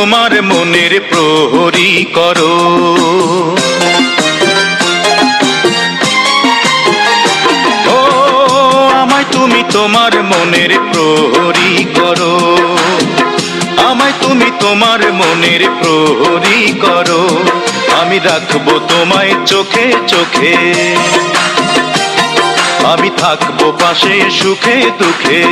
তোমার মনের প্রহরী করো। ও আমায় তুমি তোমার মনের প্রহরী করো, আমায় তুমি তোমার মনের প্রহরী করো। আমি রাখবো তোমায় চোখে চোখে, আমি থাকবো পাশে সুখে দুঃখে।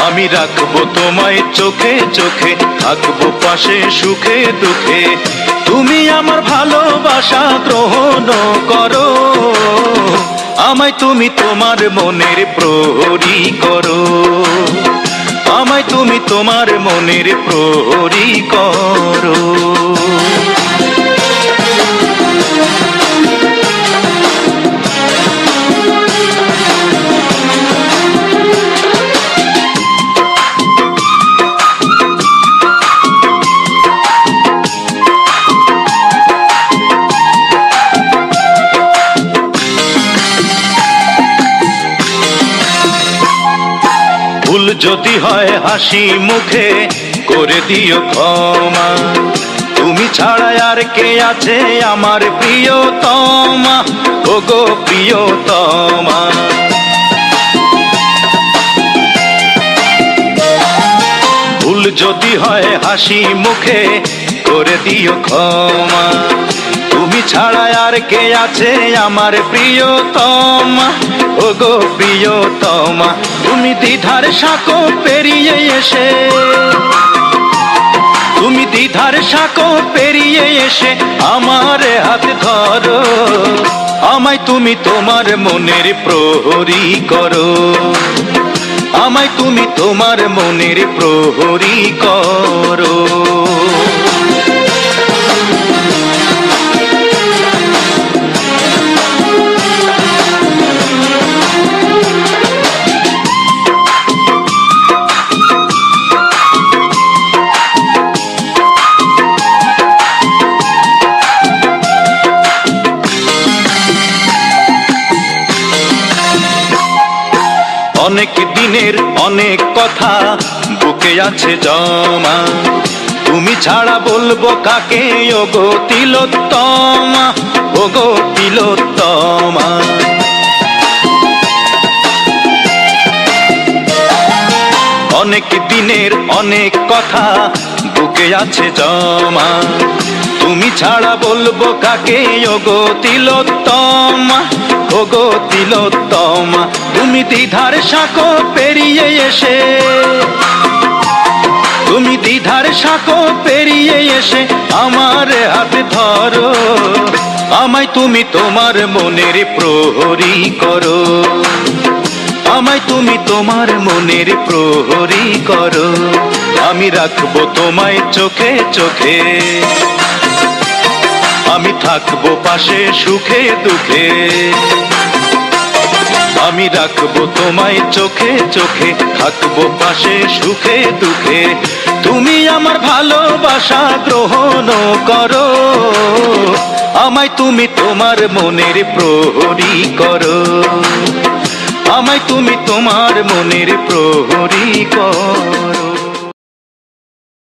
আমি রাখবো তোমায় চোখে চোখে, থাকবো পাশে সুখে দুঃখে। তুমি আমার ভালোবাসা গ্রহণ করো, আমায় তুমি তোমার মনের প্রহরী করো, আমায় তুমি তোমার মনের প্রহরী করো। ভুল যদি হয় হাসি মুখে করে দিও ক্ষমা, তুমি ছাড়া আর কে আছে আমার প্রিয়তমা, ওগো প্রিয়তমা। ভুল যদি হয় হাসি মুখে করে দিও ক্ষমা, তুমি ছাড়া আর কে আছে আমার প্রিয়তমা, ওগো প্রিয়তমা। তুমি দ্বিধার সাঁকো পেরিয়ে এসে, তুমি দ্বিধার সাঁকো পেরিয়ে এসে আমার হাত ধরো, আমায় তুমি তোমার মনের প্রহরী করো, আমায় তুমি তোমার মনের প্রহরী করো। অনেক দিনের অনেক কথা বুকে আছে জমা, তুমি ছাড়া বলবো কাকে ওগো তিলোত্তমা, ওগো তিলোত্তমা। অনেক দিনের অনেক কথা বুকে আছে জমা, তুমি ছাড়া বলবো কাকে ওগো তিলোত্তমা, ওগো তিলোত্তমা। তুমি দ্বিধার সাঁকো পেরিয়ে এসে, তুমি দ্বিধার সাঁকো পেরিয়ে এসে আমার হাত ধরো, আমায় তুমি তোমার মনের প্রহরী করো, আমায় তুমি তোমার মনের প্রহরী করো। আমি রাখবো তোমায় চোখে চোখে, আমি থাকবো পাশে সুখে দুঃখে। আমি রাখবো তোমায় চোখে চোখে, থাকবো পাশে সুখে দুঃখে। তুমি আমার ভালোবাসা গ্রহণ করো, আমায় তুমি তোমার মনের প্রহরী করো, আমায় তুমি তোমার মনের প্রহরী করো।